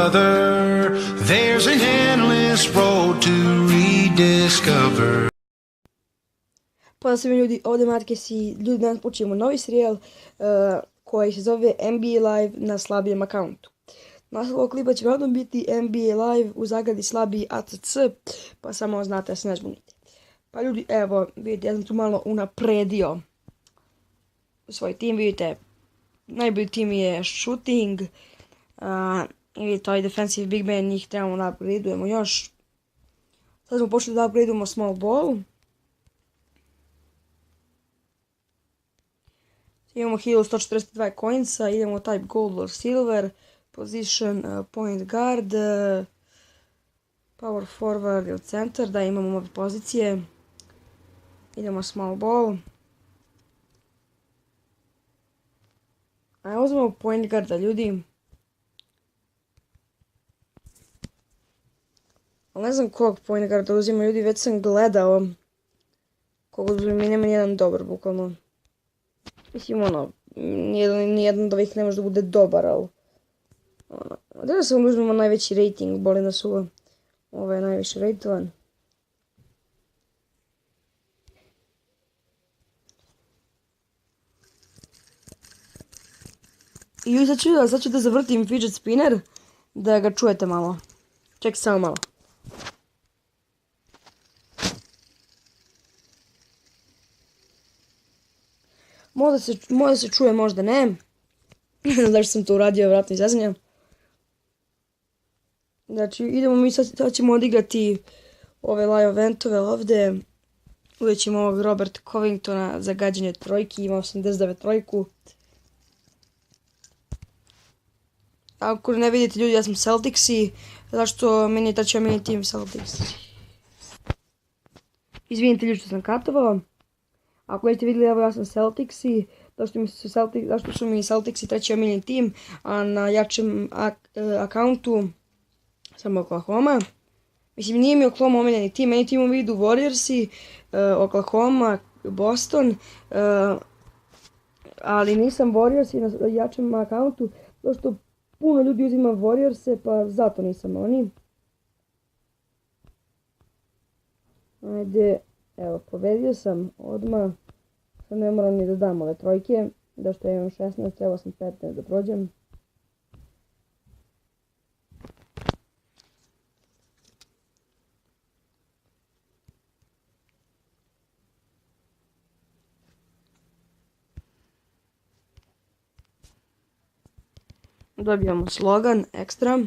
other. There's an endless road to rediscover. Pozdrav svima ljudi, ovdje Matkes i ljudi, danas počinjemo novi serijal koji se zove NBA Live na slabijem akauntu. Naslov ovog klipa će vjerojatno biti NBA Live u zagradi slabiji ACC, pa samo znate da se ne zbunite. Pa ljudi, evo, vidite, ja sam tu malo unapredio svoj tim, vidite, najbolji tim je shooting, i vidite, ovaj defensive big man, njih trebamo da upgradeujemo još. Sad smo počeli da upgradeujemo small ball. Imamo 1142 coinsa, idemo type gold or silver, position point guard, power forward ili center, da imamo ove pozicije. Idemo small ball. Ajmo uzmemo point guarda ljudi. Ali ne znam kog point guarda uzima ljudi, već sam gledao. Kog uzmem i nema nijedan dobar bukvalno. Mislim, nijedan od ovih ne može da bude dobar, ali... Da se uzmemo najveći rating, boli nas ovo. Ovo je najviše ratovan. I sad ću da zavrtim fidget spinner, da ga čujete malo. Čekaj samo malo. Možda se čuje, možda ne. Ne znam zašto sam to uradio, vjerojatno izazanja. Znači, idemo mi sad ćemo odigrati ove live eventove ovdje. Uvijek ćemo ovog Robert Covingtona za gađanje trojki, ima 89 trojku. Ako ne vidite ljudi, ja sam Celticsi, zašto meni je tačio mini tim Celtics. Izvinite ljudi što sam katovao. Ako niste vidjeli, evo ja sam Celticsi, zašto su mi Celticsi treći omiljeni tim, a na jačem akauntu sam Oklahoma. Mislim, nije mi Oklahoma omiljeni tim, meni tim u vidu Warriorsi, Oklahoma, Boston, ali nisam Warriorsi na jačem akauntu, zato što puno ljudi uzima Warriorse, pa zato nisam oni. Ajde. Evo, pobedio sam odmah, sad ne moram ni da dam ove trojke, da što imam 16, trebao sam 15 da prođem. Dobijamo slogan, ekstra.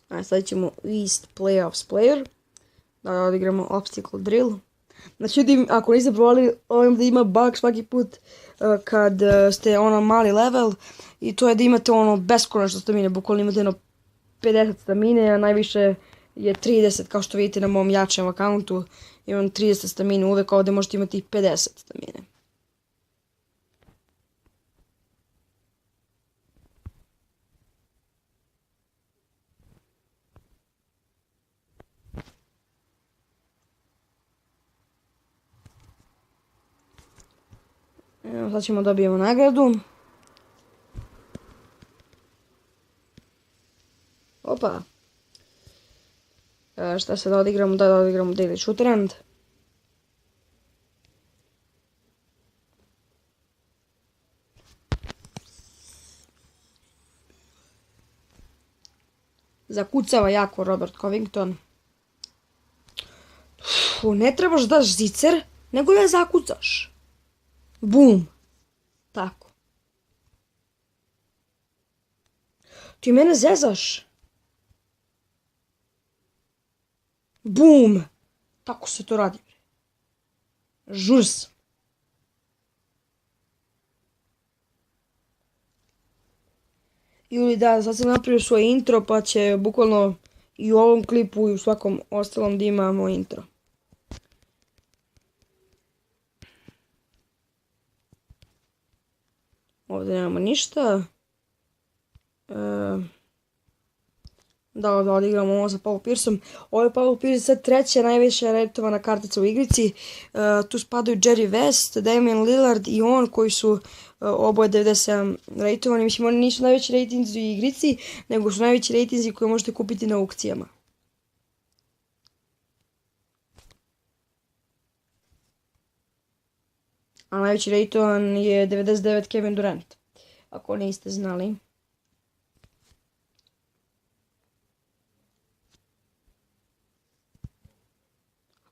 A sad ćemo East Playoffs Player. Da odigramo Obstacle Drill. Znači ljudi, ako niste probali, ovim da ima bug svaki put kad ste ono mali level. I to je da imate ono beskonačno stamine, bukvalno imate ono 50 stamine, a najviše je 30, kao što vidite na mom jačem akauntu. Imam 30 stamine, uvek ovdje možete imati 50 stamine. Evo, sad ćemo dobijemo nagradu. Opa. Šta se da odigramo? Da odigramo Daily Shooterand. Zakucava jako Robert Covington. Ne trebaš da daš zicer, nego da zakucaš. Bum. Tako. Ti mene zezaš. Bum. Tako se to radi. Žus. Ili da, sad sam napravio svoj intro, pa će bukvalno i u ovom klipu i u svakom ostalom da imamo intro. Ovdje nemamo ništa. Da odigramo ovo sa Paul Pierceom. Ovo je Paul Pierce sad treća najviše ratovana kartica u igrici. Tu spadaju Jerry West, Damian Lillard i on koji su oboje 97 ratovani. Mislim, oni nisu najveći ratinzi u igrici, nego su najveći ratinzi koje možete kupiti na aukcijama. A najveći ratovan je 99 Kevin Durant. Ako niste znali.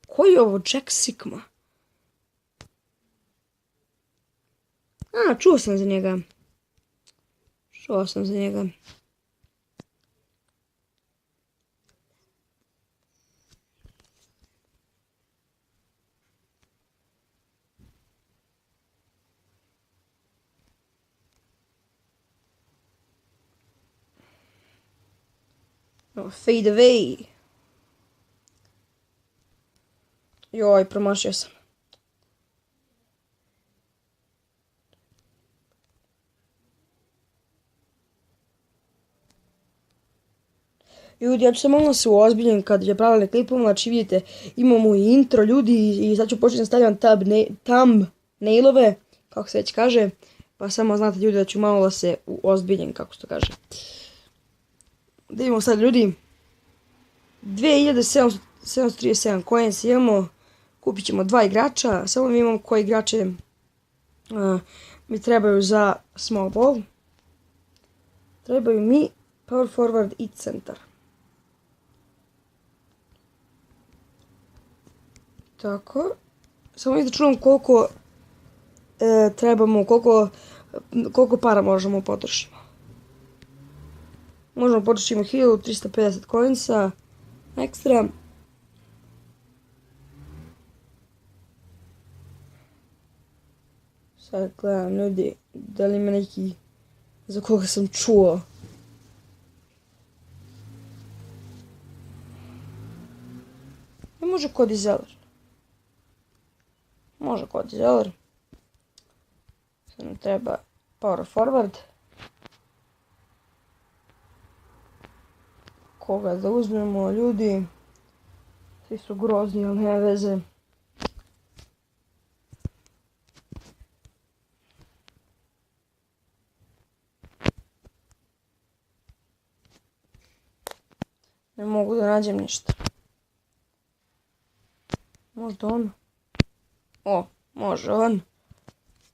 Koji je ovo Jack Sigma? Čuo sam za njega. Fade away. Joj, promašio sam. Ljudi, ja ću se malo se uozbiljim kad je pravila klipom, znači vidite, imamo i intro ljudi i sad ću početi da stavljam thumbnailove, kako se već kaže, pa samo znate ljudi da ću malo da se uozbiljim, kako se to kaže. Da vidimo sad ljudi, 2737 coins imamo, kupit ćemo 2 igrača, samo mi imamo koji igrače mi trebaju za small ball. Trebaju mi power forward i centar. Tako, samo mi da čuvam koliko trebamo, koliko para možemo potrošimo. Možemo potrošimo 1350 coinsa ekstra. Sad gledam ljudi, da li ima neki za koga sam čuo. Ne može Cody Zeller. Može Cody Zeller. Sad nam treba power forward. Koga da uzmemo ljudi. Svi su grozni, ali nema veze. Ne mogu da nađem ništa. Možda on? O, može on.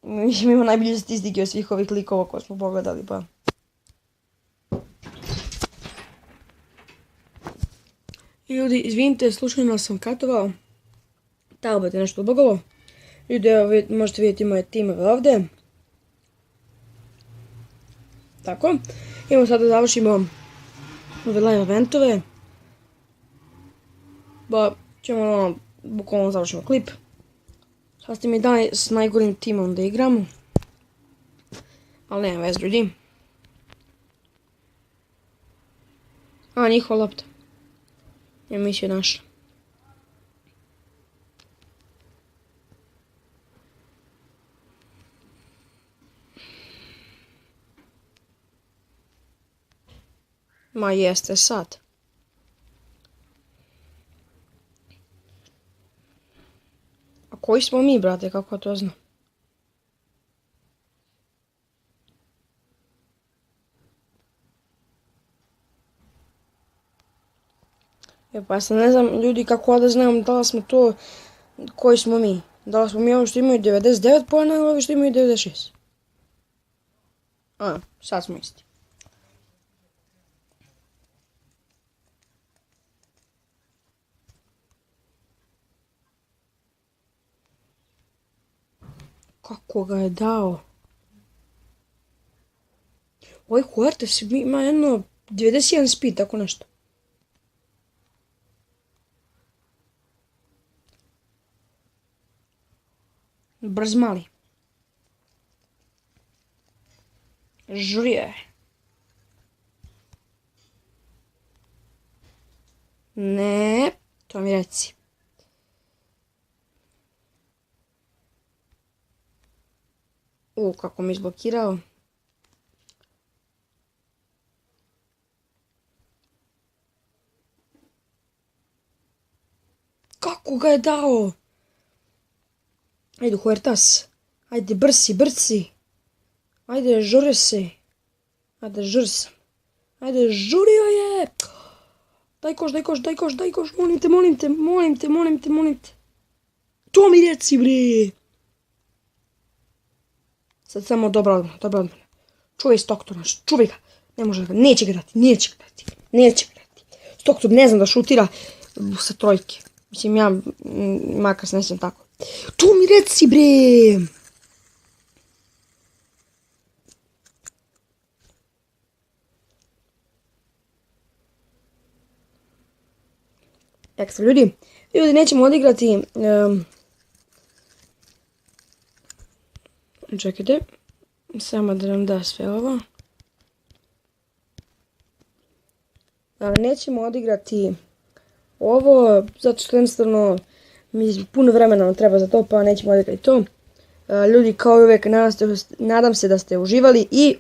Mislim, ima najbolje statistike od svih ovih likova koje smo pogledali, pa. Ljudi, izvinite, slučajno sam katovao. Tablet je nešto odbogalo. Ljudi, evo, možete vidjeti moje timove ovdje. Tako. Idemo sad da završimo ove live eventove. Ba, ćemo bukvalno završimo klip. Sad ste mi dali s najgorim timom da igramo. Ali nema vez ljudi. Njihova lopta. Ja mislio našla. Ma jeste sad. A koji smo mi, brate, kako to znam? Pa ja sam ne znam ljudi kako da znam da li smo to, koji smo mi. Da li smo mi ovi što imaju 99 pojena ili ovi što imaju 96. Sad smo isti. Kako ga je dao? Ovaj Huertas ima jedno 91 speed, tako nešto. Brz mali. Žuje. Ne, to mi reci. Kako mi izblokirao. Koga je dao? Ajde, Huertas. Ajde, brsi. Ajde, žuri se. Ajde, žuri sam. Ajde, žurio je. Daj koš. Molim te. To mi reci, bre. Sad samo dobra odmana. Čuvaj Stocktona, čuvaj ga. Ne može ga, neće ga dati. Stockton ne znam da šutira sa trojke. Mislim, ja makar se ne sjećam tako. To mi reci, bre. Ekstra, ljudi, nećemo odigrati... Čekajte, samo da nam da sve ovo. Nećemo odigrati ovo, zato što jednostavno mi puno vremena treba za to, pa nećemo odigrati to. Ljudi, kao i uvijek, nadam se da ste uživali i...